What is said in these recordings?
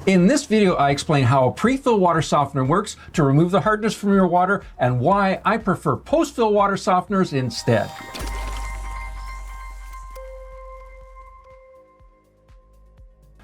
In this video, I explain how a pre-fill water softener works to remove the hardness from your water and why I prefer post-fill water softeners instead.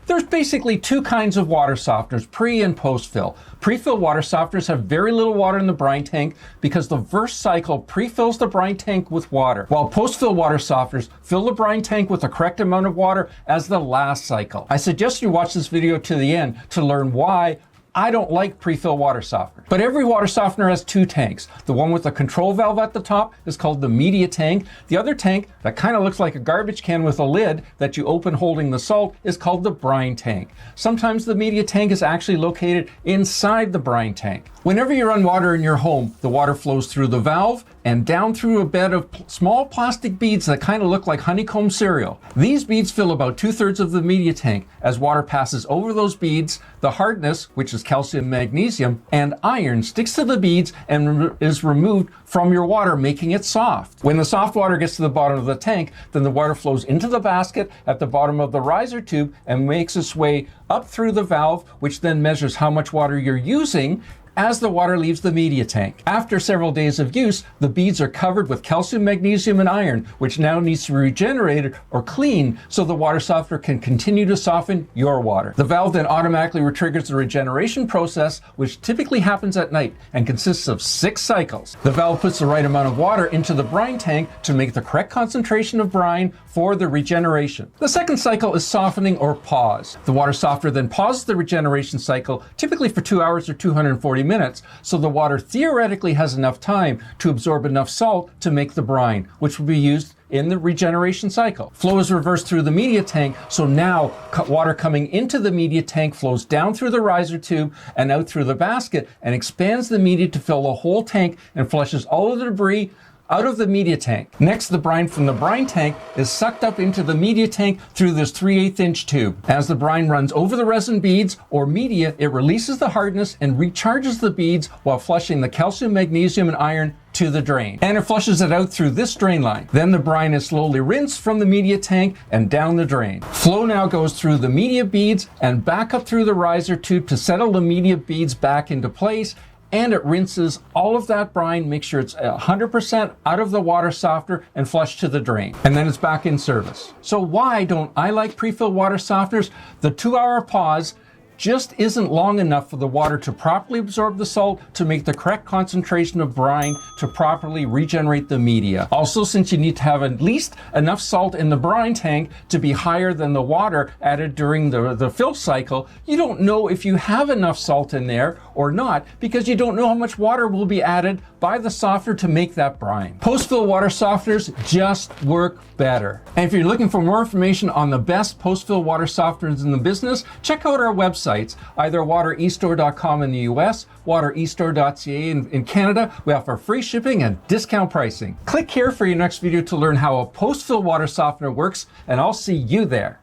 There's basically two kinds of water softeners, pre and post-fill. Pre-fill water softeners have very little water in the brine tank because the first cycle pre-fills the brine tank with water, while post-fill water softeners fill the brine tank with the correct amount of water as the last cycle. I suggest you watch this video to the end to learn why I don't like pre-fill water softener. But every water softener has two tanks. The one with the control valve at the top is called the media tank. The other tank that kind of looks like a garbage can with a lid that you open holding the salt is called the brine tank. Sometimes the media tank is actually located inside the brine tank. Whenever you run water in your home, the water flows through the valve and down through a bed of small plastic beads that kind of look like honeycomb cereal. These beads fill about 2/3 of the media tank. As water passes over those beads, the hardness, which is calcium, magnesium, and iron, sticks to the beads and is removed from your water, making it soft. When the soft water gets to the bottom of the tank, then the water flows into the basket at the bottom of the riser tube and makes its way up through the valve, which then measures how much water you're using as the water leaves the media tank. After several days of use, the beads are covered with calcium, magnesium, and iron, which now needs to be regenerated or cleaned so the water softener can continue to soften your water. The valve then automatically triggers the regeneration process, which typically happens at night and consists of 6 cycles. The valve puts the right amount of water into the brine tank to make the correct concentration of brine for the regeneration. The second cycle is softening or pause. The water softener then pauses the regeneration cycle, typically for 2 hours or 240 minutes, so the water theoretically has enough time to absorb enough salt to make the brine, which will be used in the regeneration cycle. Flow is reversed through the media tank, so now water coming into the media tank flows down through the riser tube and out through the basket and expands the media to fill the whole tank and flushes all of the debris out of the media tank. Next, the brine from the brine tank is sucked up into the media tank through this 3/8 inch tube. As the brine runs over the resin beads or media, it releases the hardness and recharges the beads while flushing the calcium, magnesium, and iron to the drain. And it flushes it out through this drain line. Then the brine is slowly rinsed from the media tank and down the drain. Flow now goes through the media beads and back up through the riser tube to settle the media beads back into place, and it rinses all of that brine, make sure it's 100% out of the water softener and flushed to the drain. And then it's back in service. So why don't I like pre-fill water softeners? The 2-hour pause just isn't long enough for the water to properly absorb the salt to make the correct concentration of brine to properly regenerate the media. Also, since you need to have at least enough salt in the brine tank to be higher than the water added during the fill cycle, you don't know if you have enough salt in there or not because you don't know how much water will be added by the softener to make that brine. Post-fill water softeners just work better. And if you're looking for more information on the best post-fill water softeners in the business, check out our websites, either waterestore.com in the US, waterestore.ca in Canada. We offer free shipping and discount pricing. Click here for your next video to learn how a post-fill water softener works, and I'll see you there.